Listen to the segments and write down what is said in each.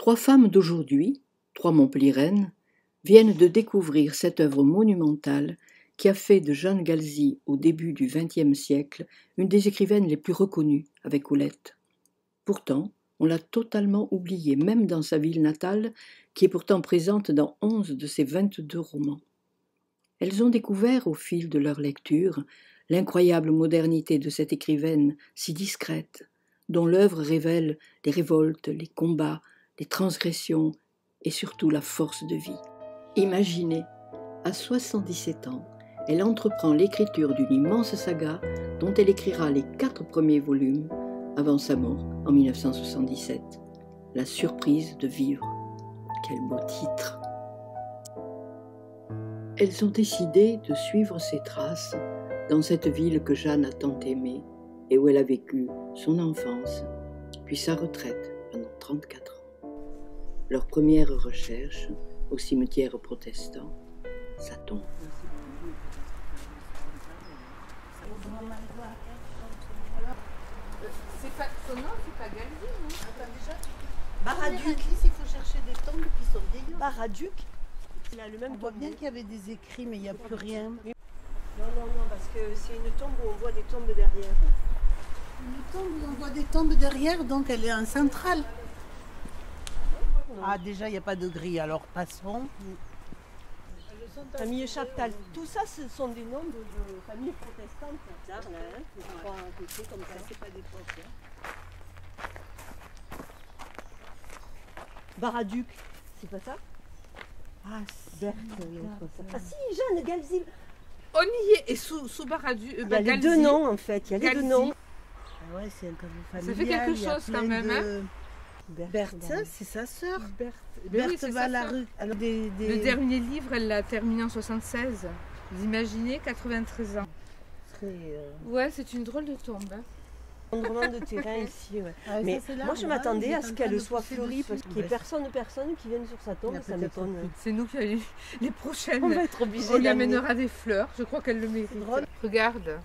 Trois femmes d'aujourd'hui, trois Montpelliéraines, viennent de découvrir cette œuvre monumentale qui a fait de Jeanne Galzy, au début du XXe siècle, une des écrivaines les plus reconnues avec Colette. Pourtant, on l'a totalement oubliée, même dans sa ville natale, qui est pourtant présente dans 11 de ses 22 romans. Elles ont découvert, au fil de leur lecture, l'incroyable modernité de cette écrivaine si discrète, dont l'œuvre révèle les révoltes, les combats, les transgressions et surtout la force de vie. Imaginez, à 77 ans, elle entreprend l'écriture d'une immense saga dont elle écrira les 4 premiers volumes avant sa mort en 1977. La surprise de vivre. Quel beau titre! Elles ont décidé de suivre ses traces dans cette ville que Jeanne a tant aimée et où elle a vécu son enfance, puis sa retraite pendant 34 ans. Leur première recherche au cimetière protestant, sa tombe. Son nom, c'est pas Galzy, non? Attends, déjà. Baraduc. Il faut chercher des tombes qui sont vieilles. Baraduc. Il a le même On voit tombeau. bien qu'il y avait des écrits, mais il n'y a plus rien. Non, parce que c'est une tombe où on voit des tombes derrière. Une tombe où on voit des tombes derrière, donc elle est en centrale. Ah, déjà, il n'y a pas de grille, alors passons. Famille Chaptal. Tout ça, ce sont des noms de familles protestantes. Bizarre, là, hein, les trois côtés comme ça. C'est pas des portes. Baraduc, c'est pas ça? Ah, Berthe, ah si, Jeanne Galzy. On y est, et sous Baraduc, Il y a les deux noms en fait, il y a les deux noms. Ah ouais, c'est un caveau familial. Ça fait quelque chose quand même, hein? Berthe, c'est sa sœur. Berthe, Berthe va à la rue. Alors, Le dernier livre, elle l'a terminé en 76. Vous imaginez, 93 ans. Ouais, c'est une drôle de tombe. Hein. Rendement de terrain ici, ouais. Ah, mais ça, moi je m'attendais à ce qu'elle soit fleurie parce qu'il n'y ait personne qui vienne sur sa tombe, ça m'étonne. C'est nous qui allons les prochaines. On va être obligés. On lui amènera des fleurs, je crois qu'elle le mérite. Regarde.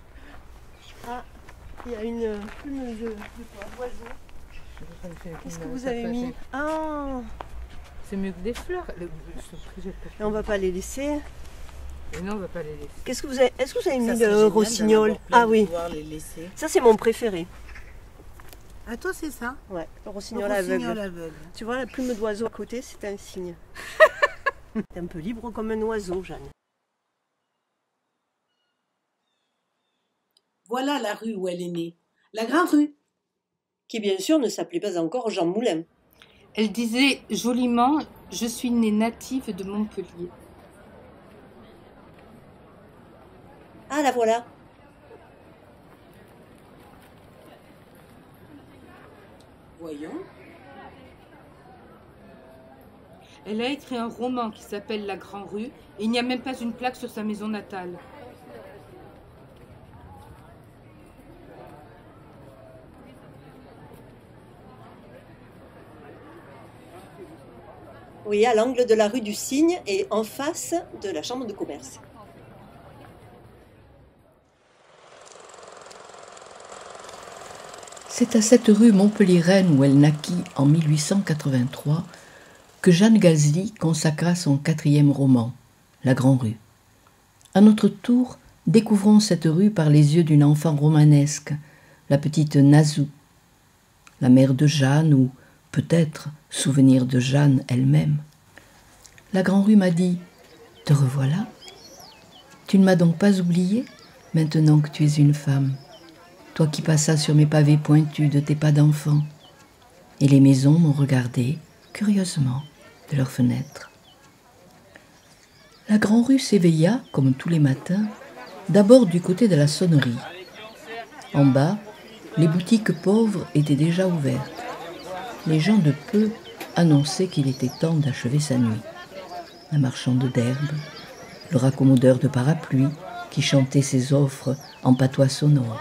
Ah, il y a une plume d'oiseau. Qu'est-ce que vous avez mis? Ah, c'est mieux que des fleurs. et on va pas les laisser. Et non, on va pas les laisser. Qu'est-ce que vous avez? Est-ce que vous avez mis le rossignol? Ah oui. Ça c'est mon préféré. Ah, toi, c'est ça? Ouais, le Le rossignol aveugle. Tu vois la plume d'oiseau à côté, c'est un signe. T'es un peu libre comme un oiseau, Jeanne. Voilà la rue où elle est née. La grande rue. Qui bien sûr ne s'appelait pas encore Jean Moulin. Elle disait joliment « Je suis née native de Montpellier ». Ah, la voilà. Voyons. Elle a écrit un roman qui s'appelle La Grande Rue et il n'y a même pas une plaque sur sa maison natale. Oui, à l'angle de la rue du Cygne et en face de la chambre de commerce. C'est à cette rue Montpelliéraine où elle naquit en 1883 que Jeanne Galzy consacra son 4e roman, La Grande Rue. À notre tour, découvrons cette rue par les yeux d'une enfant romanesque, la petite Nazou, la mère de Jeanne ou peut-être souvenir de Jeanne elle-même. La Grande Rue m'a dit « Te revoilà. Tu ne m'as donc pas oubliée maintenant que tu es une femme. Toi qui passas sur mes pavés pointus de tes pas d'enfant. » Et les maisons m'ont regardé, curieusement, de leurs fenêtres. La Grande Rue s'éveilla, comme tous les matins, d'abord du côté de la sonnerie. En bas, les boutiques pauvres étaient déjà ouvertes. Les gens de peu annonçaient qu'il était temps d'achever sa nuit. La marchande d'herbe, le raccommodeur de parapluies qui chantait ses offres en patois sonore.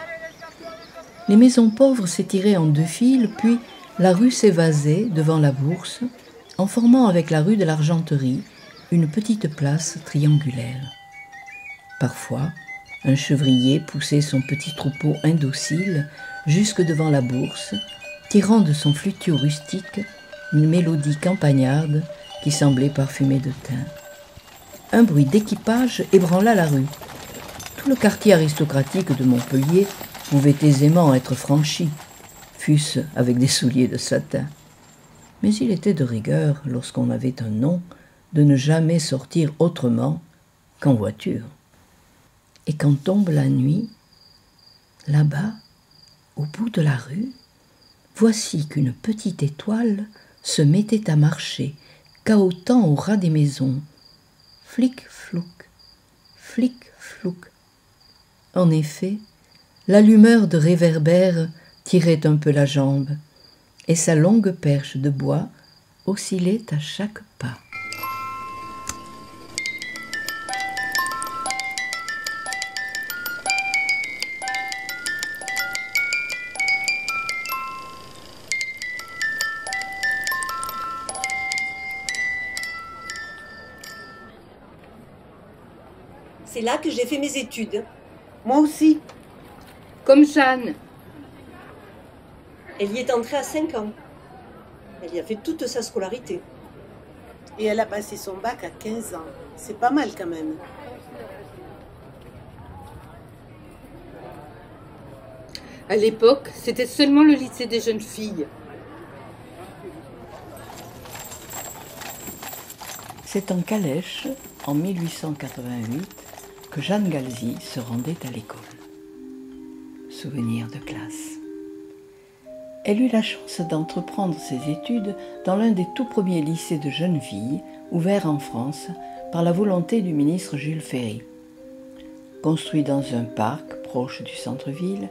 Les maisons pauvres s'étiraient en 2 files, puis la rue s'évasait devant la bourse, en formant avec la rue de l'Argenterie une petite place triangulaire. Parfois, un chevrier poussait son petit troupeau indocile jusque devant la bourse, tirant de son flutio rustique une mélodie campagnarde qui semblait parfumée de thym. Un bruit d'équipage ébranla la rue. Tout le quartier aristocratique de Montpellier pouvait aisément être franchi, fût-ce avec des souliers de satin. Mais il était de rigueur, lorsqu'on avait un nom, de ne jamais sortir autrement qu'en voiture. Et quand tombe la nuit, là-bas, au bout de la rue, voici qu'une petite étoile se mettait à marcher, cahotant au ras des maisons. Flic-flouc, flic-flouc. En effet, l'allumeur de réverbère tirait un peu la jambe, et sa longue perche de bois oscillait à chaque pas. C'est là que j'ai fait mes études. Moi aussi. Comme Jeanne. Elle y est entrée à 5 ans. Elle y a fait toute sa scolarité. Et elle a passé son bac à 15 ans. C'est pas mal quand même. À l'époque, c'était seulement le lycée des jeunes filles. C'est en calèche, en 1888, que Jeanne Galzi se rendait à l'école. Souvenir de classe. Elle eut la chance d'entreprendre ses études dans l'un des tout premiers lycées de jeunes filles ouverts en France par la volonté du ministre Jules Ferry. Construit dans un parc proche du centre-ville,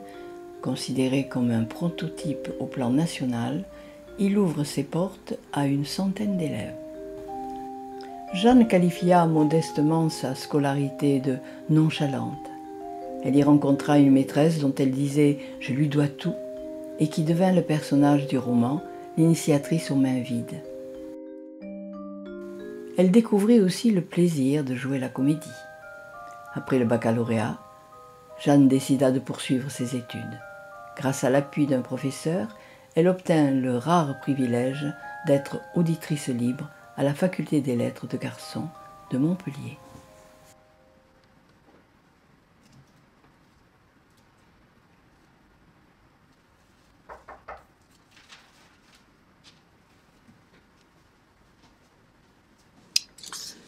considéré comme un prototype au plan national, il ouvre ses portes à une centaine d'élèves. Jeanne qualifia modestement sa scolarité de nonchalante. Elle y rencontra une maîtresse dont elle disait « je lui dois tout » et qui devint le personnage du roman, l'initiatrice aux mains vides. Elle découvrit aussi le plaisir de jouer la comédie. Après le baccalauréat, Jeanne décida de poursuivre ses études. Grâce à l'appui d'un professeur, elle obtint le rare privilège d'être auditrice libre à la faculté des lettres de garçons de Montpellier.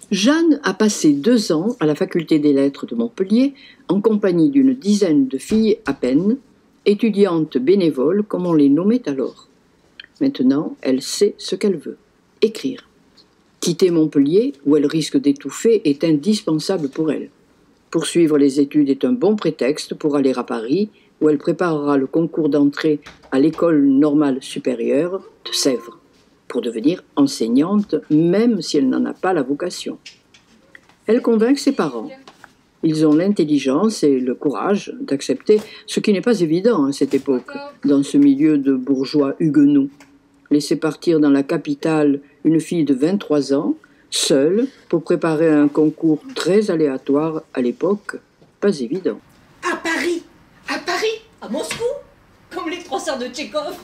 Jeanne a passé 2 ans à la faculté des lettres de Montpellier en compagnie d'une dizaine de filles à peine, étudiantes bénévoles comme on les nommait alors. Maintenant, elle sait ce qu'elle veut, écrire. Quitter Montpellier, où elle risque d'étouffer, est indispensable pour elle. Poursuivre les études est un bon prétexte pour aller à Paris, où elle préparera le concours d'entrée à l'École normale supérieure de Sèvres, pour devenir enseignante, même si elle n'en a pas la vocation. Elle convainc ses parents. Ils ont l'intelligence et le courage d'accepter ce qui n'est pas évident à cette époque, dans ce milieu de bourgeois huguenots. Laisser partir dans la capitale une fille de 23 ans, seule, pour préparer un concours très aléatoire à l'époque, pas évident. À Paris, à Moscou, comme les 3 sœurs de Tchekhov.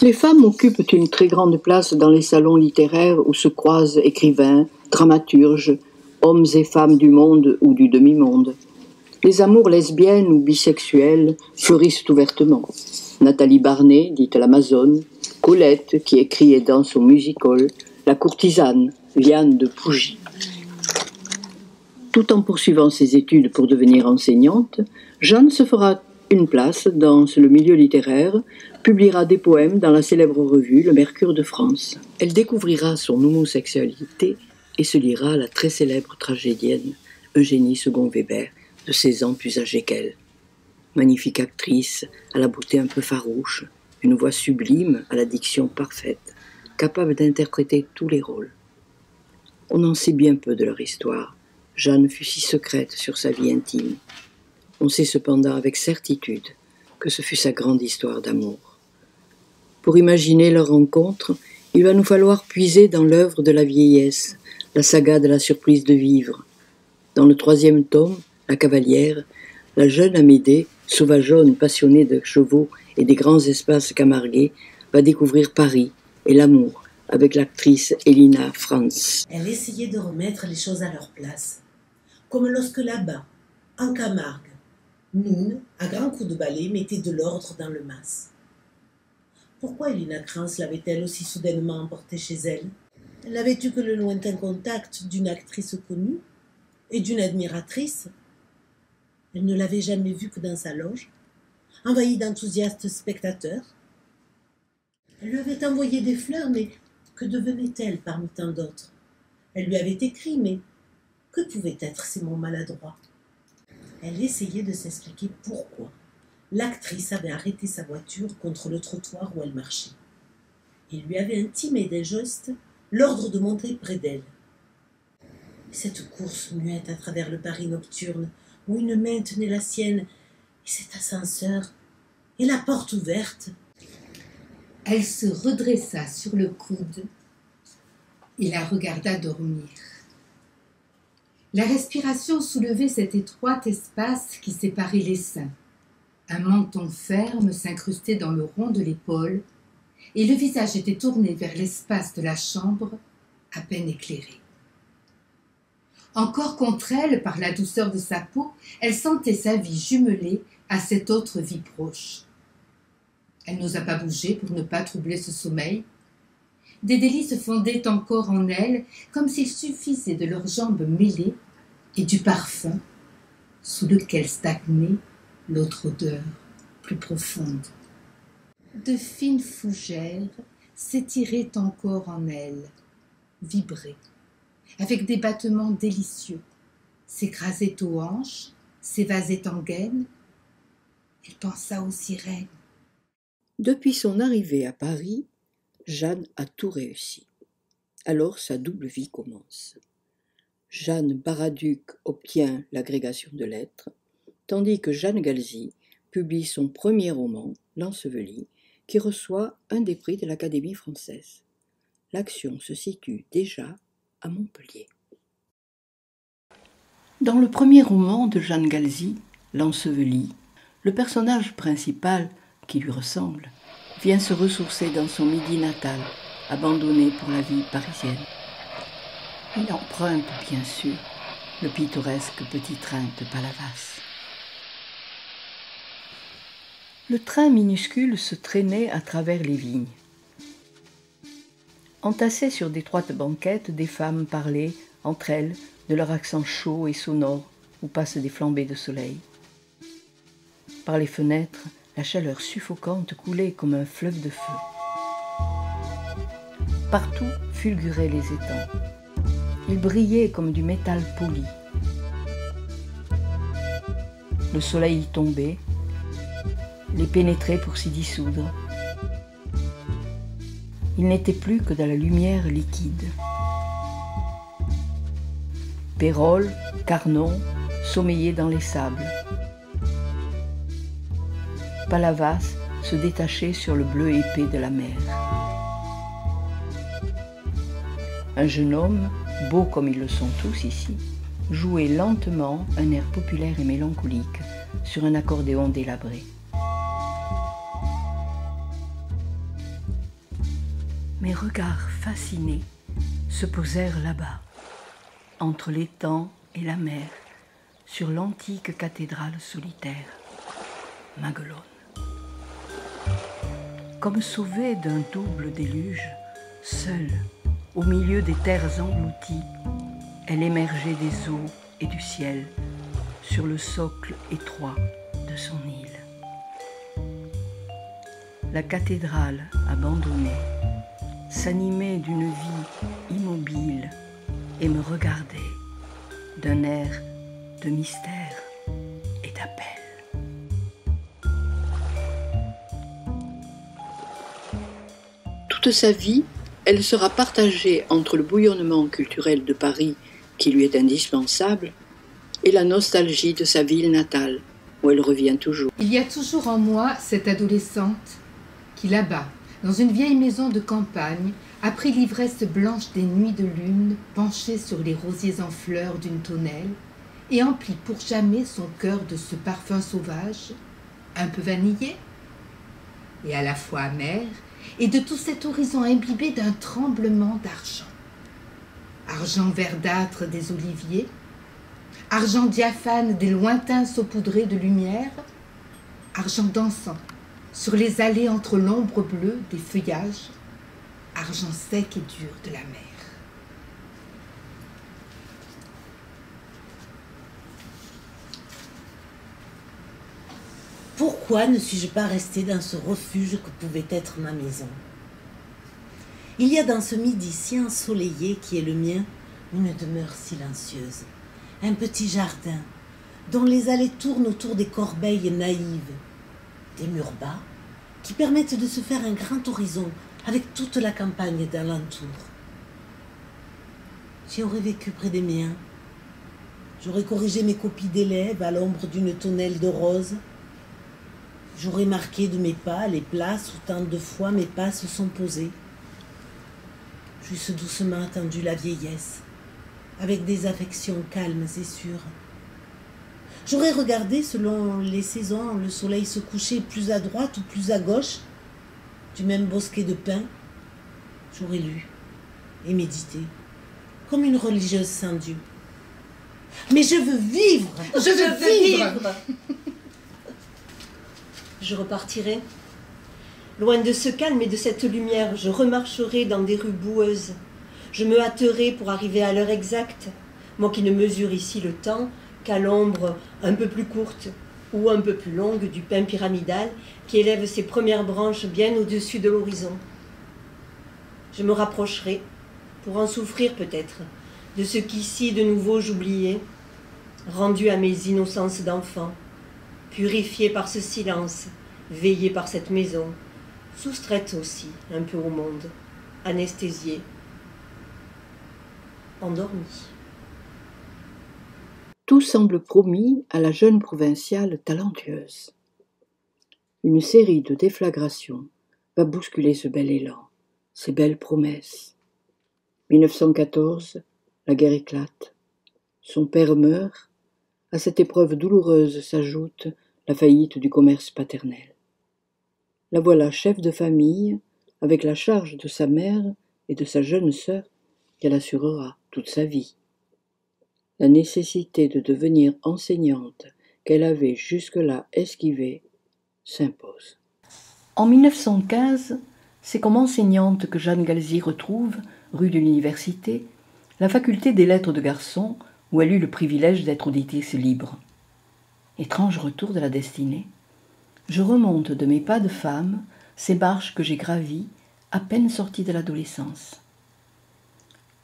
Les femmes occupent une très grande place dans les salons littéraires où se croisent écrivains, dramaturges, hommes et femmes du monde ou du demi-monde. Les amours lesbiennes ou bisexuelles fleurissent ouvertement. Nathalie Barney, dite l'Amazone, Colette, qui écrit et danse au music-hall, la courtisane, Vianne de Pougy. Tout en poursuivant ses études pour devenir enseignante, Jeanne se fera une place dans le milieu littéraire, publiera des poèmes dans la célèbre revue Le Mercure de France. Elle découvrira son homosexualité et se liera à la très célèbre tragédienne Eugénie Segon-Weber, de 16 ans plus âgée qu'elle. Magnifique actrice, à la beauté un peu farouche, une voix sublime à la diction parfaite, capable d'interpréter tous les rôles. On en sait bien peu de leur histoire. Jeanne fut si secrète sur sa vie intime. On sait cependant avec certitude que ce fut sa grande histoire d'amour. Pour imaginer leur rencontre, il va nous falloir puiser dans l'œuvre de la vieillesse, la saga de la surprise de vivre. Dans le 3e tome, La Cavalière, la jeune Amédée, sauvageonne passionnée de chevaux et des grands espaces camarguais, va découvrir Paris et l'amour avec l'actrice Elina Franz. Elle essayait de remettre les choses à leur place, comme lorsque là-bas, en Camargue, Noun, à grands coups de balai, mettait de l'ordre dans le mas. Pourquoi Elina Franz l'avait-elle aussi soudainement emportée chez elle? Elle n'avait eu que le lointain contact d'une actrice connue et d'une admiratrice. Elle ne l'avait jamais vue que dans sa loge, envahie d'enthousiastes spectateurs. Elle lui avait envoyé des fleurs, mais que devenait-elle parmi tant d'autres? Elle lui avait écrit, mais que pouvaient être ces mots maladroits? Elle essayait de s'expliquer pourquoi l'actrice avait arrêté sa voiture contre le trottoir où elle marchait. Il lui avait intimé d'un geste l'ordre de monter près d'elle. Cette course muette à travers le Paris nocturne, où une main tenait la sienne, et cet ascenseur, et la porte ouverte. Elle se redressa sur le coude et la regarda dormir. La respiration soulevait cet étroit espace qui séparait les seins. Un menton ferme s'incrustait dans le rond de l'épaule, et le visage était tourné vers l'espace de la chambre, à peine éclairé. Encore contre elle, par la douceur de sa peau, elle sentait sa vie jumelée à cette autre vie proche. Elle n'osa pas bouger pour ne pas troubler ce sommeil. Des délices fondaient encore en elle, comme s'il suffisait de leurs jambes mêlées et du parfum sous lequel stagnait l'autre odeur plus profonde. De fines fougères s'étiraient encore en elle, vibraient, avec des battements délicieux, s'écrasaient aux hanches, s'évasaient en gaine. Elle pensa aux sirènes. Depuis son arrivée à Paris, Jeanne a tout réussi. Alors sa double vie commence. Jeanne Baraduc obtient l'agrégation de lettres, tandis que Jeanne Galzi publie son premier roman, L'Enseveli, qui reçoit un des prix de l'Académie française. L'action se situe déjà à Montpellier. Dans le premier roman de Jeanne Galzi, L'Enseveli, le personnage principal, qui lui ressemble, vient se ressourcer dans son Midi natal, abandonné pour la vie parisienne. Il emprunte, bien sûr, le pittoresque petit train de Palavas. Le train minuscule se traînait à travers les vignes. Entassées sur d'étroites banquettes, des femmes parlaient, entre elles, de leur accent chaud et sonore où passent des flambées de soleil. Par les fenêtres, la chaleur suffocante coulait comme un fleuve de feu. Partout fulguraient les étangs. Ils brillaient comme du métal poli. Le soleil y tombait, les pénétrait pour s'y dissoudre. Il n'était plus que de la lumière liquide. Péroles, Carnon sommeillaient dans les sables. Palavas se détachait sur le bleu épais de la mer. Un jeune homme, beau comme ils le sont tous ici, jouait lentement un air populaire et mélancolique sur un accordéon délabré. Mes regards fascinés se posèrent là-bas, entre l'étang et la mer, sur l'antique cathédrale solitaire, Maguelone. Comme sauvée d'un double déluge, seule, au milieu des terres englouties, elle émergeait des eaux et du ciel sur le socle étroit de son île. La cathédrale abandonnée s'animait d'une vie immobile et me regardait d'un air de mystère et d'appel. Toute sa vie, elle sera partagée entre le bouillonnement culturel de Paris, qui lui est indispensable, et la nostalgie de sa ville natale, où elle revient toujours. Il y a toujours en moi cette adolescente qui, là-bas, dans une vieille maison de campagne, a pris l'ivresse blanche des nuits de lune, penchée sur les rosiers en fleurs d'une tonnelle, et emplit pour jamais son cœur de ce parfum sauvage, un peu vanillé, et à la fois amer, et de tout cet horizon imbibé d'un tremblement d'argent. Argent verdâtre des oliviers, argent diaphane des lointains saupoudrés de lumière, argent dansant sur les allées entre l'ombre bleue des feuillages, argent sec et dur de la mer. Pourquoi ne suis-je pas restée dans ce refuge que pouvait être ma maison? Il y a dans ce midi si ensoleillé qui est le mien une demeure silencieuse, un petit jardin dont les allées tournent autour des corbeilles naïves, des murs bas qui permettent de se faire un grand horizon avec toute la campagne d'alentour. J'y aurais vécu près des miens. J'aurais corrigé mes copies d'élèves à l'ombre d'une tonnelle de roses. J'aurais marqué de mes pas les places où tant de fois mes pas se sont posés. J'eusse doucement attendu la vieillesse, avec des affections calmes et sûres. J'aurais regardé selon les saisons le soleil se coucher plus à droite ou plus à gauche du même bosquet de pins. J'aurais lu et médité, comme une religieuse sans Dieu. Mais je veux vivre! Je veux vivre! Je repartirai. Loin de ce calme et de cette lumière, je remarcherai dans des rues boueuses. Je me hâterai pour arriver à l'heure exacte, moi qui ne mesure ici le temps qu'à l'ombre un peu plus courte ou un peu plus longue du pin pyramidal qui élève ses premières branches bien au-dessus de l'horizon. Je me rapprocherai, pour en souffrir peut-être, de ce qu'ici de nouveau j'oubliais, rendu à mes innocences d'enfant, purifié par ce silence, veillé par cette maison, soustraite aussi un peu au monde, anesthésiée, endormie. Tout semble promis à la jeune provinciale talentueuse. Une série de déflagrations va bousculer ce bel élan, ces belles promesses. 1914, la guerre éclate. Son père meurt. À cette épreuve douloureuse s'ajoute la faillite du commerce paternel. La voilà chef de famille, avec la charge de sa mère et de sa jeune sœur qu'elle assurera toute sa vie. La nécessité de devenir enseignante qu'elle avait jusque-là esquivée s'impose. En 1915, c'est comme enseignante que Jeanne Galzi retrouve, rue de l'Université, la faculté des lettres de garçons où elle eut le privilège d'être auditrice libre. Étrange retour de la destinée. Je remonte de mes pas de femme ces marches que j'ai gravies à peine sortie de l'adolescence.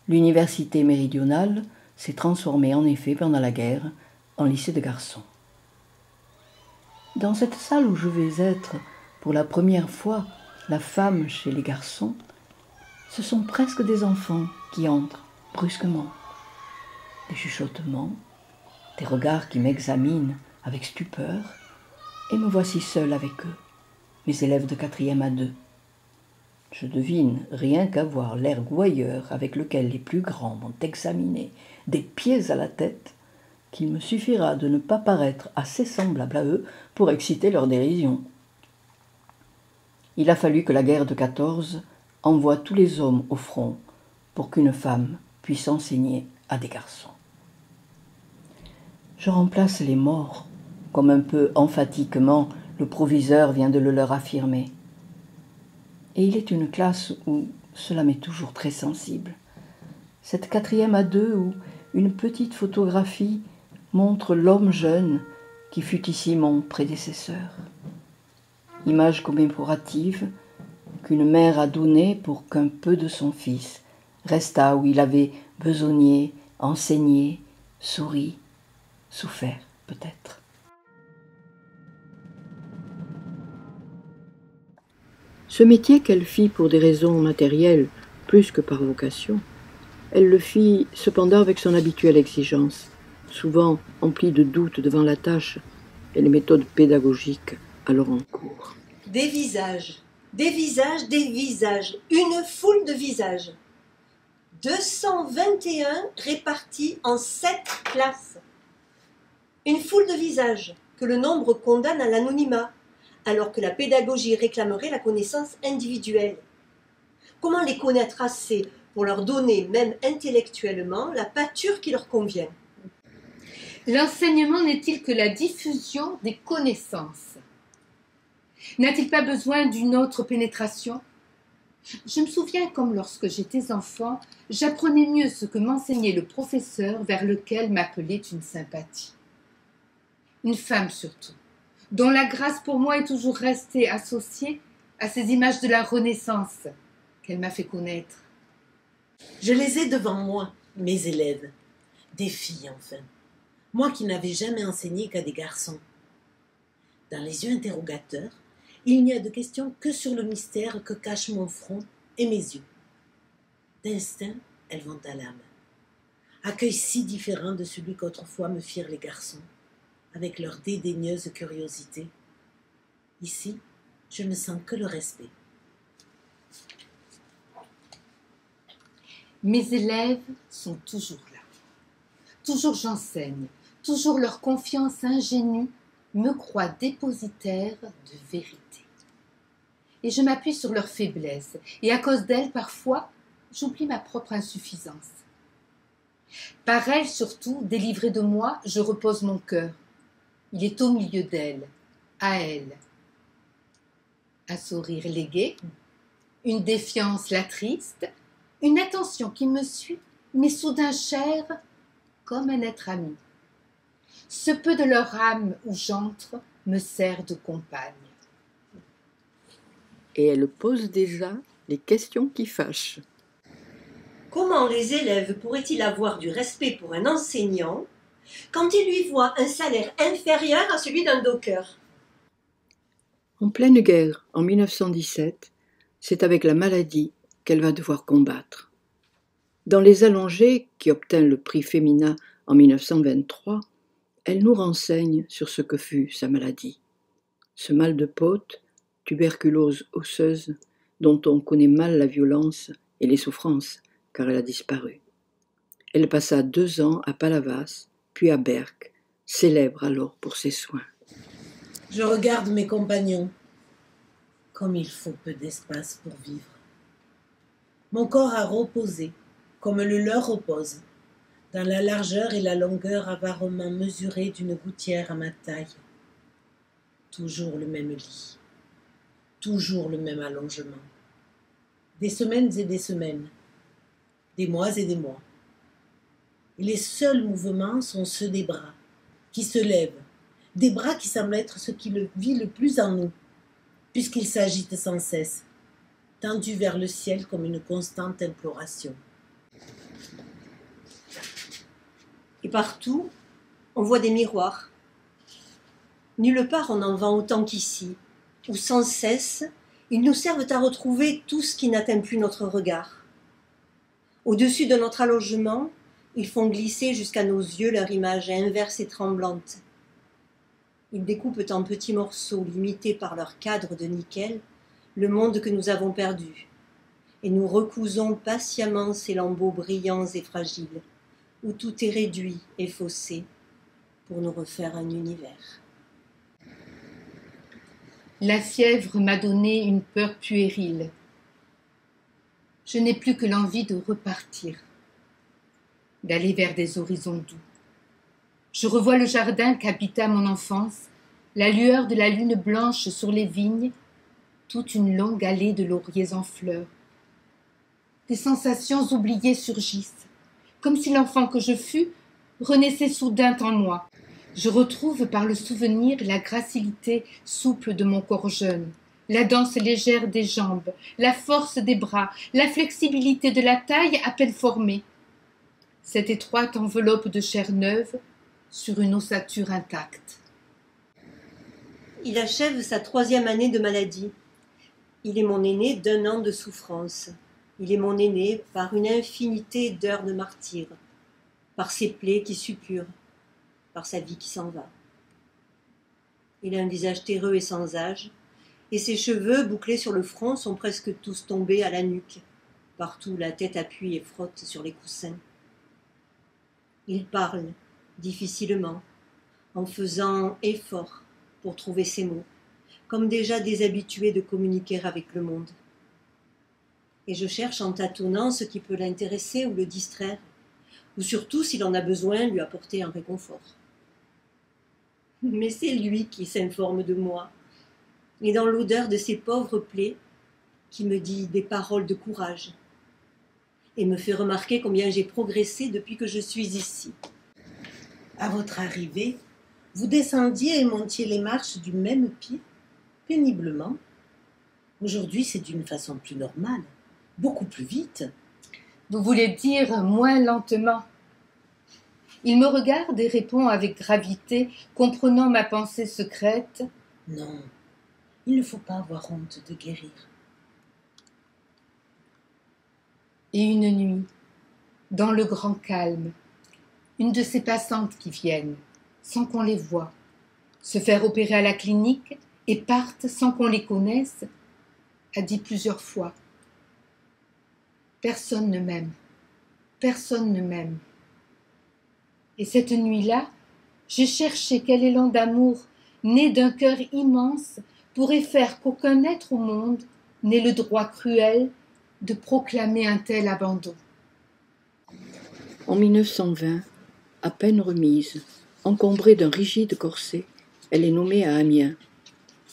L'université méridionale s'est transformée en effet pendant la guerre en lycée de garçons. Dans cette salle où je vais être pour la première fois la femme chez les garçons, ce sont presque des enfants qui entrent brusquement. Des chuchotements, des regards qui m'examinent avec stupeur, et me voici seule avec eux, mes élèves de 4e à 2. Je devine, rien qu'à voir l'air gouailleur avec lequel les plus grands m'ont examiné, des pieds à la tête, qu'il me suffira de ne pas paraître assez semblable à eux pour exciter leur dérision. Il a fallu que la guerre de 14 envoie tous les hommes au front pour qu'une femme puisse enseigner à des garçons. Je remplace les morts, comme un peu emphatiquement le proviseur vient de le leur affirmer. Et il est une classe où cela m'est toujours très sensible. Cette 4e à 2 où une petite photographie montre l'homme jeune qui fut ici mon prédécesseur. Image commémorative qu'une mère a donnée pour qu'un peu de son fils restât où il avait besogné, enseigné, souri, souffert peut-être. Ce métier qu'elle fit pour des raisons matérielles plus que par vocation, elle le fit cependant avec son habituelle exigence, souvent emplie de doutes devant la tâche et les méthodes pédagogiques alors en cours. Des visages, des visages, des visages, une foule de visages. 221 répartis en 7 classes. Une foule de visages que le nombre condamne à l'anonymat, alors que la pédagogie réclamerait la connaissance individuelle? Comment les connaître assez pour leur donner, même intellectuellement, la pâture qui leur convient? L'enseignement n'est-il que la diffusion des connaissances? N'a-t-il pas besoin d'une autre pénétration? Je me souviens comme lorsque j'étais enfant, j'apprenais mieux ce que m'enseignait le professeur vers lequel m'appelait une sympathie. Une femme surtout, dont la grâce pour moi est toujours restée associée à ces images de la Renaissance qu'elle m'a fait connaître. Je les ai devant moi, mes élèves, des filles enfin, moi qui n'avais jamais enseigné qu'à des garçons. Dans les yeux interrogateurs, il n'y a de question que sur le mystère que cache mon front et mes yeux. D'instinct, elles vont à l'âme. Accueil si différent de celui qu'autrefois me firent les garçons, avec leur dédaigneuse curiosité. Ici, je ne sens que le respect. Mes élèves sont toujours là. Toujours j'enseigne, toujours leur confiance ingénue me croit dépositaire de vérité. Et je m'appuie sur leur faiblesse, et à cause d'elles, parfois, j'oublie ma propre insuffisance. Par elles, surtout, délivrée de moi, je repose mon cœur. Il est au milieu d'elles, à elles. Un sourire légué, une défiance la triste, une attention qui me suit, mais soudain chère, comme un être ami. Ce peu de leur âme où j'entre me sert de compagne. Et elle pose déjà les questions qui fâchent. Comment les élèves pourraient-ils avoir du respect pour un enseignant quand ils lui voient un salaire inférieur à celui d'un docker? En pleine guerre, en 1917, c'est avec la maladie qu'elle va devoir combattre. Dans Les Allongés, qui obtint le prix Femina en 1923, elle nous renseigne sur ce que fut sa maladie. Ce mal de Pott, tuberculose osseuse, dont on connaît mal la violence et les souffrances, car elle a disparu. Elle passa 2 ans à Palavas, puis à Berck, célèbre alors pour ses soins. Je regarde mes compagnons. Comme il faut peu d'espace pour vivre. Mon corps a reposé, comme le leur repose, dans la largeur et la longueur avarement mesurée d'une gouttière à ma taille. Toujours le même lit, toujours le même allongement. Des semaines et des semaines, des mois et des mois. Et les seuls mouvements sont ceux des bras, qui se lèvent, des bras qui semblent être ce qui vit le plus en nous, puisqu'ils s'agitent sans cesse, tendus vers le ciel comme une constante imploration. Et partout, on voit des miroirs. Nulle part on n'en vend autant qu'ici, où sans cesse, ils nous servent à retrouver tout ce qui n'atteint plus notre regard. Au-dessus de notre allongement, ils font glisser jusqu'à nos yeux leur image inverse et tremblante. Ils découpent en petits morceaux, limités par leur cadre de nickel, le monde que nous avons perdu. Et nous recousons patiemment ces lambeaux brillants et fragiles, où tout est réduit et faussé, pour nous refaire un univers. La fièvre m'a donné une peur puérile. Je n'ai plus que l'envie de repartir, d'aller vers des horizons doux. Je revois le jardin qu'habita mon enfance, la lueur de la lune blanche sur les vignes, toute une longue allée de lauriers en fleurs. Des sensations oubliées surgissent, comme si l'enfant que je fus renaissait soudain en moi. Je retrouve par le souvenir la gracilité souple de mon corps jeune, la danse légère des jambes, la force des bras, la flexibilité de la taille à peine formée. Cette étroite enveloppe de chair neuve sur une ossature intacte. Il achève sa 3e année de maladie. Il est mon aîné d'1 an de souffrance. Il est mon aîné par une infinité d'heures de martyre, par ses plaies qui suppurent, par sa vie qui s'en va. Il a un visage terreux et sans âge, et ses cheveux bouclés sur le front sont presque tous tombés à la nuque. Partout la tête appuie et frotte sur les coussins. Il parle, difficilement, en faisant effort pour trouver ses mots, comme déjà déshabituée de communiquer avec le monde. Et je cherche en tâtonnant ce qui peut l'intéresser ou le distraire, ou surtout, s'il en a besoin, lui apporter un réconfort. Mais c'est lui qui s'informe de moi, et dans l'odeur de ses pauvres plaies, qui me dit des paroles de courage, et me fait remarquer combien j'ai progressé depuis que je suis ici. À votre arrivée, vous descendiez et montiez les marches du même pied, péniblement. Aujourd'hui, c'est d'une façon plus normale, beaucoup plus vite. Vous voulez dire moins lentement. Il me regarde et répond avec gravité, comprenant ma pensée secrète. Non, il ne faut pas avoir honte de guérir. Et une nuit, dans le grand calme, une de ces passantes qui viennent, sans qu'on les voie, se faire opérer à la clinique et partent sans qu'on les connaisse, a dit plusieurs fois « Personne ne m'aime, personne ne m'aime ». Et cette nuit-là, j'ai cherché quel élan d'amour, né d'un cœur immense, pourrait faire qu'aucun être au monde n'ait le droit cruel de proclamer un tel abandon. En 1920, à peine remise, encombrée d'un rigide corset, elle est nommée à Amiens.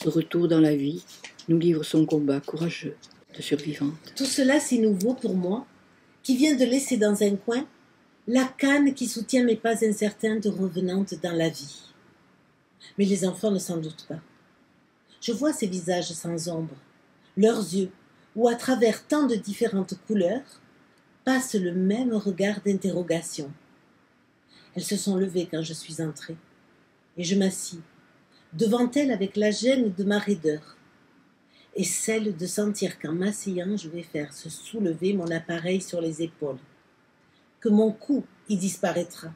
De retour dans la vie, nous livre son combat courageux de survivante. Tout cela, c'est nouveau pour moi, qui viens de laisser dans un coin la canne qui soutient mes pas incertains de revenante dans la vie. Mais les enfants ne s'en doutent pas. Je vois ces visages sans ombre, leurs yeux, où à travers tant de différentes couleurs, passe le même regard d'interrogation. Elles se sont levées quand je suis entrée, et je m'assis, devant elles avec la gêne de ma raideur, et celle de sentir qu'en m'asseyant, je vais faire se soulever mon appareil sur les épaules, que mon cou y disparaîtra,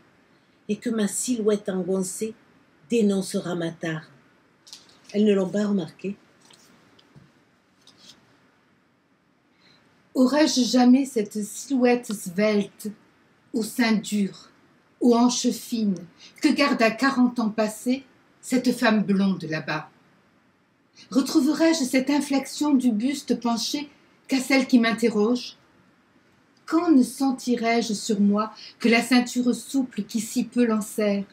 et que ma silhouette engoncée dénoncera ma tare. Elles ne l'ont pas remarqué. Aurais-je jamais cette silhouette svelte, aux seins durs, aux hanches fines, que garde à 40 ans passés cette femme blonde là-bas? Retrouverais-je cette inflexion du buste penché qu'à celle qui m'interroge? Quand ne sentirais-je sur moi que la ceinture souple qui si peu l'enserre?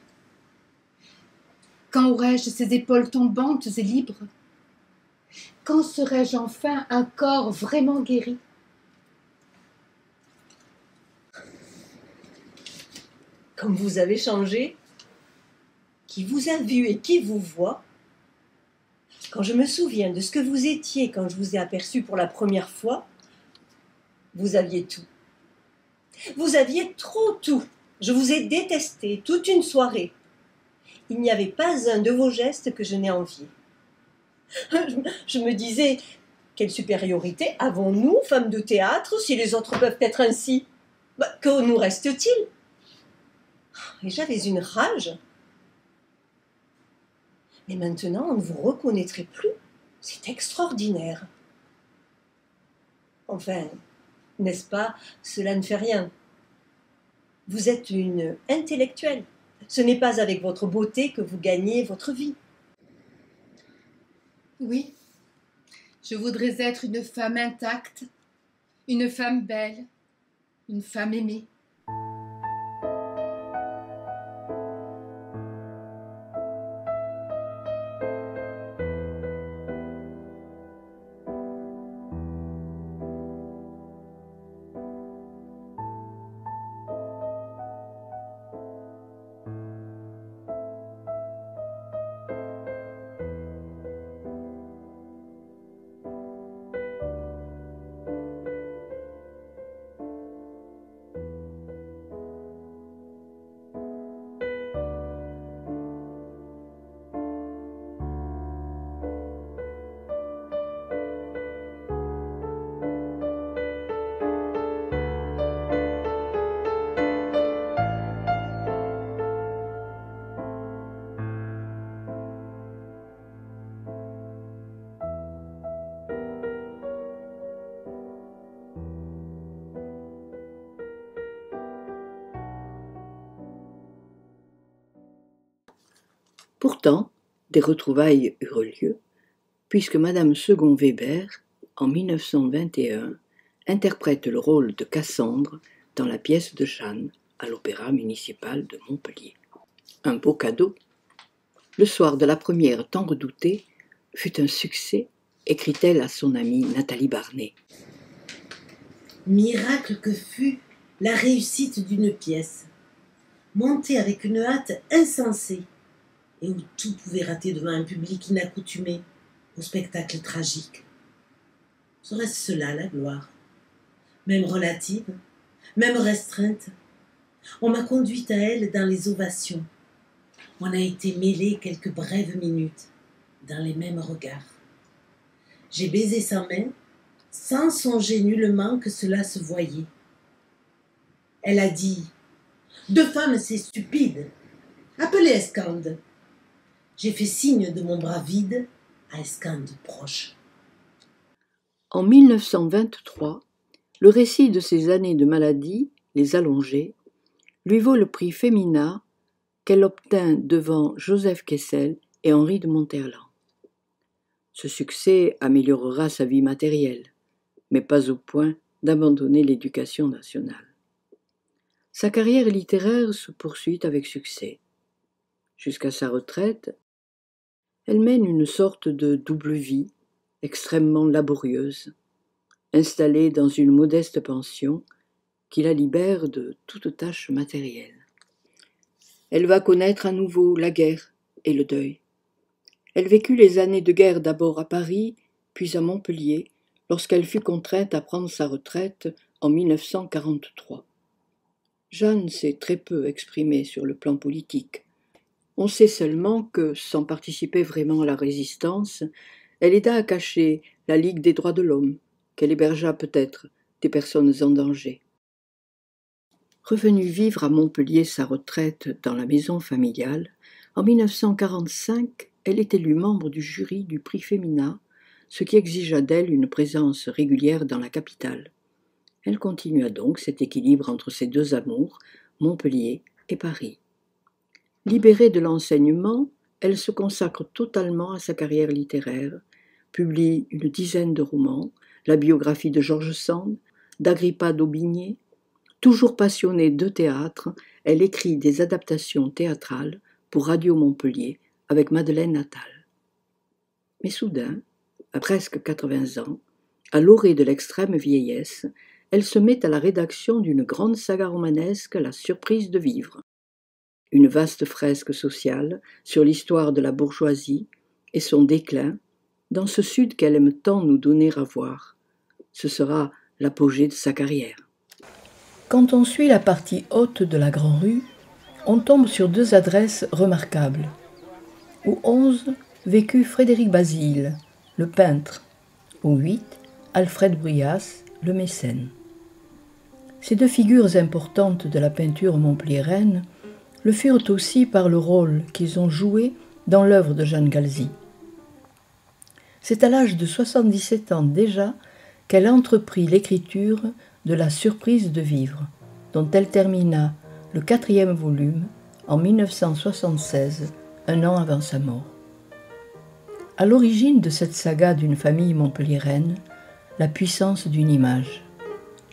Quand aurais-je ces épaules tombantes et libres? Quand serais-je enfin un corps vraiment guéri? Comme vous avez changé, qui vous a vu et qui vous voit, quand je me souviens de ce que vous étiez quand je vous ai aperçu pour la première fois, vous aviez tout. Vous aviez trop tout. Je vous ai détesté toute une soirée. Il n'y avait pas un de vos gestes que je n'ai envié. Je me disais, quelle supériorité avons-nous, femmes de théâtre, si les autres peuvent être ainsi? Que nous reste-t-il? Et j'avais une rage. Mais maintenant, on ne vous reconnaîtrait plus. C'est extraordinaire. Enfin, n'est-ce pas, cela ne fait rien. Vous êtes une intellectuelle. Ce n'est pas avec votre beauté que vous gagnez votre vie. Oui, je voudrais être une femme intacte, une femme belle, une femme aimée. Pourtant, des retrouvailles eurent lieu. puisque Madame Segon-Weber, en 1921, interprète le rôle de Cassandre dans la pièce de Jeanne à l'Opéra municipal de Montpellier. Un beau cadeau. Le soir de la première tant redoutée fut un succès, écrit-elle à son amie Nathalie Barnet. Miracle que fut la réussite d'une pièce, montée avec une hâte insensée, et où tout pouvait rater devant un public inaccoutumé au spectacle tragique. Serait-ce cela la gloire? Même relative, même restreinte. On m'a conduite à elle dans les ovations. On a été mêlés quelques brèves minutes dans les mêmes regards. J'ai baisé sa main sans songer nullement que cela se voyait. Elle a dit « 2 femmes, c'est stupide. Appelez Escande. » J'ai fait signe de mon bras vide à Escande proche. En 1923, le récit de ses années de maladie, Les Allongées, lui vaut le prix Femina qu'elle obtint devant Joseph Kessel et Henri de Monterland. Ce succès améliorera sa vie matérielle, mais pas au point d'abandonner l'éducation nationale. Sa carrière littéraire se poursuit avec succès. Jusqu'à sa retraite, elle mène une sorte de double vie, extrêmement laborieuse, installée dans une modeste pension qui la libère de toute tâche matérielle. Elle va connaître à nouveau la guerre et le deuil. Elle vécut les années de guerre d'abord à Paris, puis à Montpellier, lorsqu'elle fut contrainte à prendre sa retraite en 1943. Jeanne s'est très peu exprimée sur le plan politique. On sait seulement que, sans participer vraiment à la résistance, elle aida à cacher la Ligue des droits de l'homme, qu'elle hébergea peut-être des personnes en danger. Revenue vivre à Montpellier sa retraite dans la maison familiale, en 1945, elle est élue membre du jury du prix Femina, ce qui exigea d'elle une présence régulière dans la capitale. Elle continua donc cet équilibre entre ses 2 amours, Montpellier et Paris. Libérée de l'enseignement, elle se consacre totalement à sa carrière littéraire, publie une dizaine de romans, la biographie de George Sand, d'Agrippa d'Aubigné. Toujours passionnée de théâtre, elle écrit des adaptations théâtrales pour Radio Montpellier avec Madeleine Natal. Mais soudain, à presque 80 ans, à l'orée de l'extrême vieillesse, elle se met à la rédaction d'une grande saga romanesque, La surprise de vivre. Une vaste fresque sociale sur l'histoire de la bourgeoisie et son déclin dans ce sud qu'elle aime tant nous donner à voir. Ce sera l'apogée de sa carrière. Quand on suit la partie haute de la Grand Rue, on tombe sur 2 adresses remarquables. Au 11 vécut Frédéric Basile, le peintre. Au 8, Alfred Bruyas, le mécène. Ces 2 figures importantes de la peinture montpelliéraine le furent aussi par le rôle qu'ils ont joué dans l'œuvre de Jeanne Galzi. C'est à l'âge de 77 ans déjà qu'elle entreprit l'écriture de La surprise de vivre, dont elle termina le 4e volume en 1976, un an avant sa mort. À l'origine de cette saga d'une famille montpelliéraine, la puissance d'une image.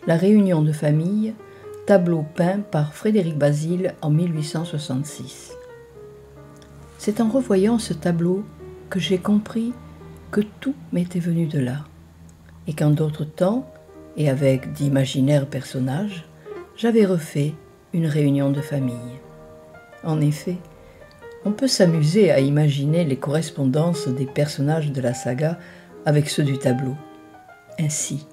La réunion de famille, tableau peint par Frédéric Basile en 1866. C'est en revoyant ce tableau que j'ai compris que tout m'était venu de là, et qu'en d'autres temps, et avec d'imaginaires personnages, j'avais refait une réunion de famille. En effet, on peut s'amuser à imaginer les correspondances des personnages de la saga avec ceux du tableau. Ainsi,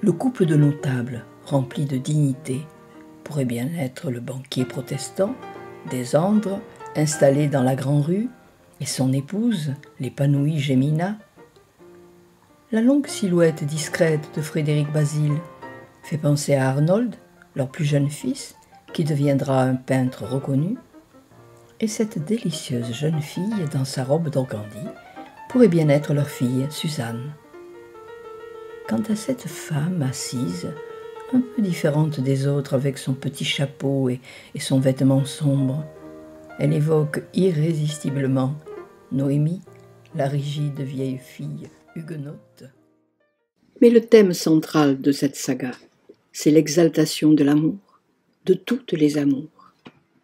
le couple de notables, rempli de dignité, pourrait bien être le banquier protestant, Desandres, installé dans la Grand Rue, et son épouse, l'épanouie Gémina. La longue silhouette discrète de Frédéric Basile fait penser à Arnold, leur plus jeune fils, qui deviendra un peintre reconnu, et cette délicieuse jeune fille dans sa robe d'organdi pourrait bien être leur fille, Suzanne. Quant à cette femme assise, un peu différente des autres avec son petit chapeau et son vêtement sombre, elle évoque irrésistiblement Noémie, la rigide vieille fille huguenote. Mais le thème central de cette saga, c'est l'exaltation de l'amour, de toutes les amours.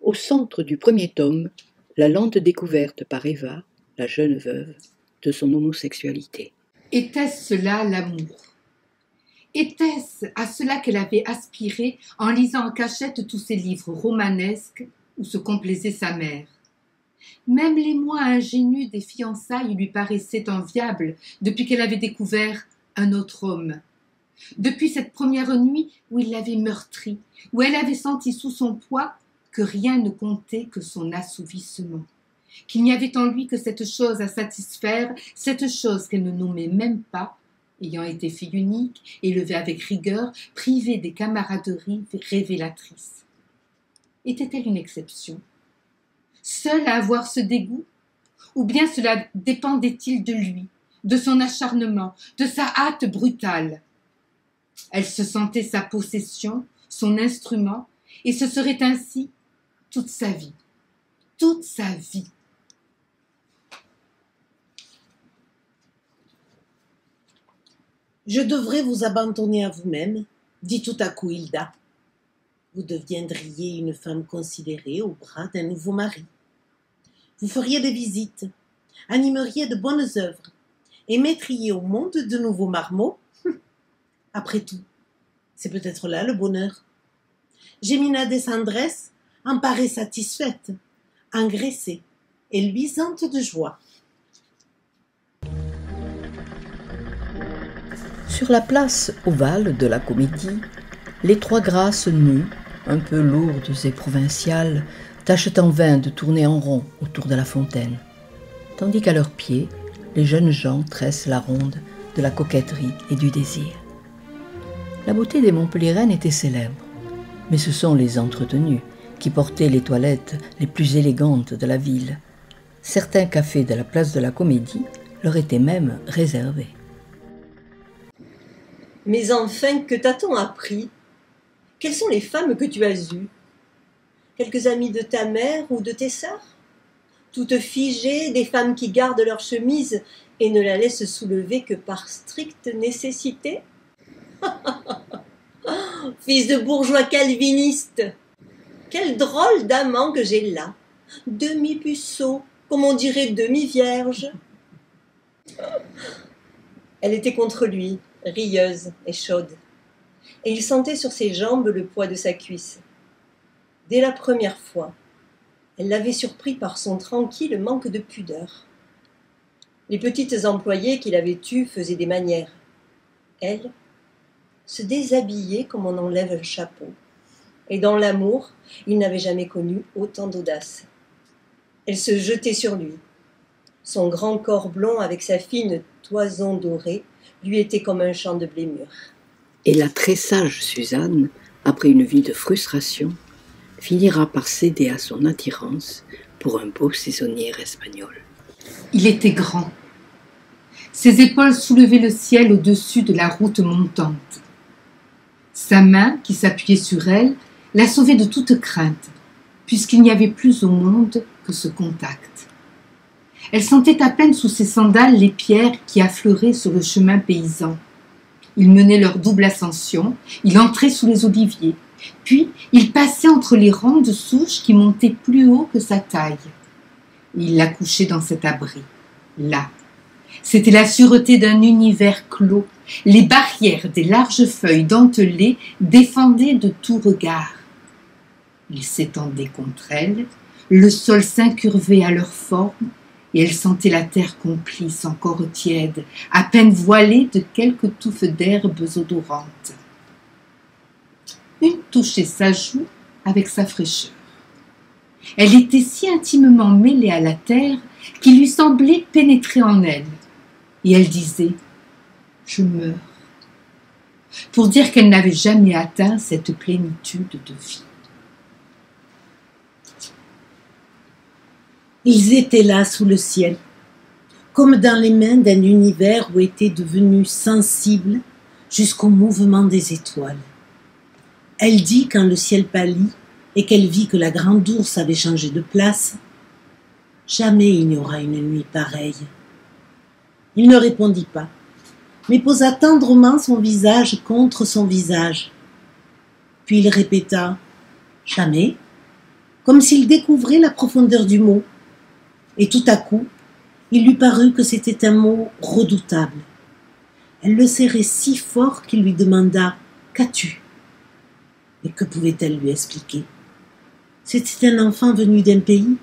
Au centre du premier tome, la lente découverte par Eva, la jeune veuve, de son homosexualité. Était-ce cela l'amour? Était-ce à cela qu'elle avait aspiré en lisant en cachette tous ces livres romanesques où se complaisait sa mère? Même les mois ingénus des fiançailles lui paraissaient enviables depuis qu'elle avait découvert un autre homme. Depuis cette première nuit où il l'avait meurtrie, où elle avait senti sous son poids que rien ne comptait que son assouvissement, qu'il n'y avait en lui que cette chose à satisfaire, cette chose qu'elle ne nommait même pas, ayant été fille unique, élevée avec rigueur, privée des camaraderies révélatrices. Était-elle une exception? Seule à avoir ce dégoût? Ou bien cela dépendait-il de lui, de son acharnement, de sa hâte brutale? Elle se sentait sa possession, son instrument, et ce serait ainsi toute sa vie. Toute sa vie. Je devrais vous abandonner à vous-même, dit tout à coup Hilda. Vous deviendriez une femme considérée au bras d'un nouveau mari. Vous feriez des visites, animeriez de bonnes œuvres et mettriez au monde de nouveaux marmots. Après tout, c'est peut-être là le bonheur. Gémina Descendres en paraît satisfaite, engraissée et luisante de joie. Sur la place ovale de la Comédie, les trois grâces nues, un peu lourdes et provinciales, tâchent en vain de tourner en rond autour de la fontaine, tandis qu'à leurs pieds, les jeunes gens tressent la ronde de la coquetterie et du désir. La beauté des Montpelliéraines était célèbre, mais ce sont les entretenues qui portaient les toilettes les plus élégantes de la ville. Certains cafés de la place de la Comédie leur étaient même réservés. Mais enfin, que t'a-t-on appris? Quelles sont les femmes que tu as eues? Quelques amies de ta mère ou de tes sœurs? Toutes figées, des femmes qui gardent leur chemise et ne la laissent soulever que par stricte nécessité? Fils de bourgeois calviniste! Quel drôle d'amant que j'ai là! Demi-puceau, comme on dirait demi-vierge. Elle était contre lui, rieuse et chaude, et il sentait sur ses jambes le poids de sa cuisse. Dès la première fois, elle l'avait surpris par son tranquille manque de pudeur. Les petites employées qu'il avait eues faisaient des manières. Elle se déshabillait comme on enlève un chapeau. Et dans l'amour, il n'avait jamais connu autant d'audace. Elle se jetait sur lui. Son grand corps blond avec sa fine toison dorée lui était comme un champ de blé mûr. Et la très sage Suzanne, après une vie de frustration, finira par céder à son attirance pour un beau saisonnier espagnol. Il était grand. Ses épaules soulevaient le ciel au-dessus de la route montante. Sa main, qui s'appuyait sur elle, la sauvait de toute crainte, puisqu'il n'y avait plus au monde que ce contact. Elle sentait à peine sous ses sandales les pierres qui affleuraient sur le chemin paysan. Il menait leur double ascension, il entrait sous les oliviers, puis il passait entre les rangs de souches qui montaient plus haut que sa taille. Il la couchait dans cet abri, là. C'était la sûreté d'un univers clos. Les barrières des larges feuilles dentelées défendaient de tout regard. Il s'étendait contre elle, le sol s'incurvait à leur forme, et elle sentait la terre complice, encore tiède, à peine voilée de quelques touffes d'herbes odorantes. Une touchait sa joue avec sa fraîcheur. Elle était si intimement mêlée à la terre qu'il lui semblait pénétrer en elle. Et elle disait « Je meurs », pour dire qu'elle n'avait jamais atteint cette plénitude de vie. Ils étaient là sous le ciel, comme dans les mains d'un univers où étaient devenus sensibles jusqu'au mouvement des étoiles. Elle dit quand le ciel pâlit et qu'elle vit que la grande ours avait changé de place, « Jamais il n'y aura une nuit pareille. Il ne répondit pas, mais posa tendrement son visage contre son visage. Puis il répéta « Jamais », comme s'il découvrait la profondeur du mot. Et tout à coup, il lui parut que c'était un mot redoutable. Elle le serrait si fort qu'il lui demanda « Qu'as-tu » Et que pouvait-elle lui expliquer? C'était un enfant venu d'un pays,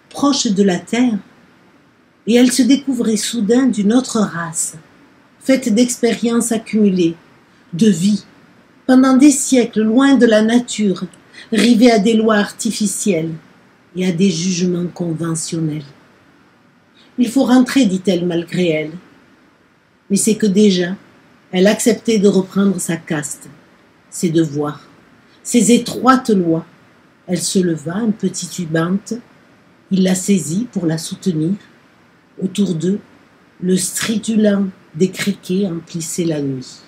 proche de la terre, et elle se découvrait soudain d'une autre race, faite d'expériences accumulées, de vie, pendant des siècles loin de la nature, rivée à des lois artificielles et à des jugements conventionnels. Il faut rentrer, dit-elle malgré elle. Mais c'est que déjà, elle acceptait de reprendre sa caste, ses devoirs, ses étroites lois. Elle se leva, un peu titubante. Il la saisit pour la soutenir. Autour d'eux, le stridulin des criquets emplissait la nuit.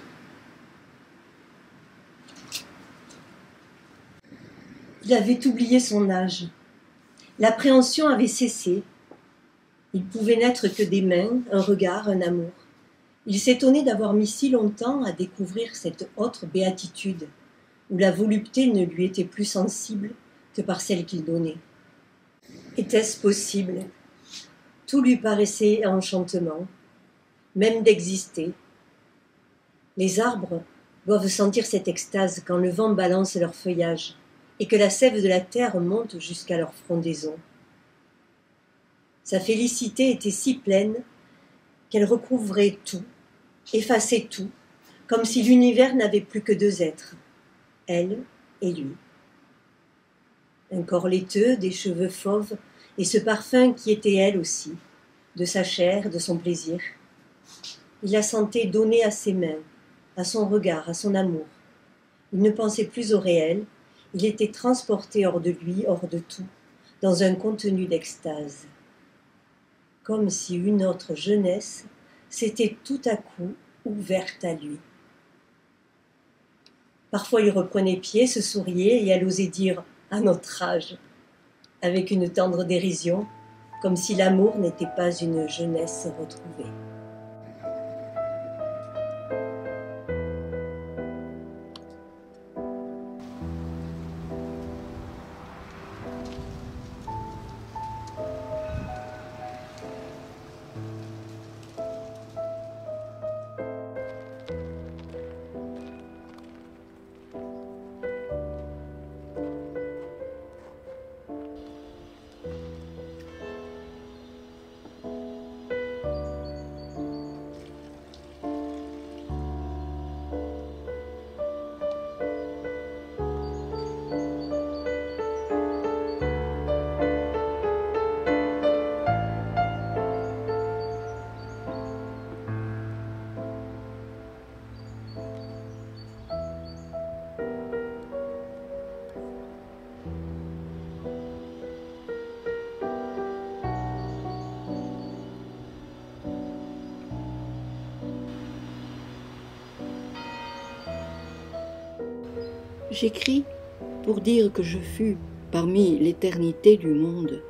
Il avait oublié son âge. L'appréhension avait cessé. Il pouvait n'être que des mains, un regard, un amour. Il s'étonnait d'avoir mis si longtemps à découvrir cette autre béatitude, où la volupté ne lui était plus sensible que par celle qu'il donnait. Était-ce possible? Tout lui paraissait enchantement, même d'exister. Les arbres doivent sentir cette extase quand le vent balance leur feuillage et que la sève de la terre monte jusqu'à leur frondaison. Sa félicité était si pleine qu'elle recouvrait tout, effaçait tout, comme si l'univers n'avait plus que deux êtres, elle et lui. Un corps laiteux, des cheveux fauves, et ce parfum qui était elle aussi, de sa chair, de son plaisir. Il la sentait donnée à ses mains, à son regard, à son amour. Il ne pensait plus au réel, il était transporté hors de lui, hors de tout, dans un contenu d'extase. Comme si une autre jeunesse s'était tout à coup ouverte à lui. Parfois il reprenait pied, se souriait et elle osait dire « à notre âge », avec une tendre dérision, comme si l'amour n'était pas une jeunesse retrouvée. J'écris pour dire que je fus, parmi l'éternité du monde,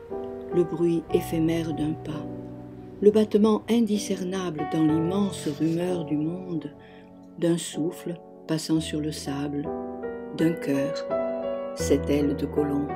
le bruit éphémère d'un pas, le battement indiscernable dans l'immense rumeur du monde, d'un souffle passant sur le sable, d'un cœur, cette aile de colombe.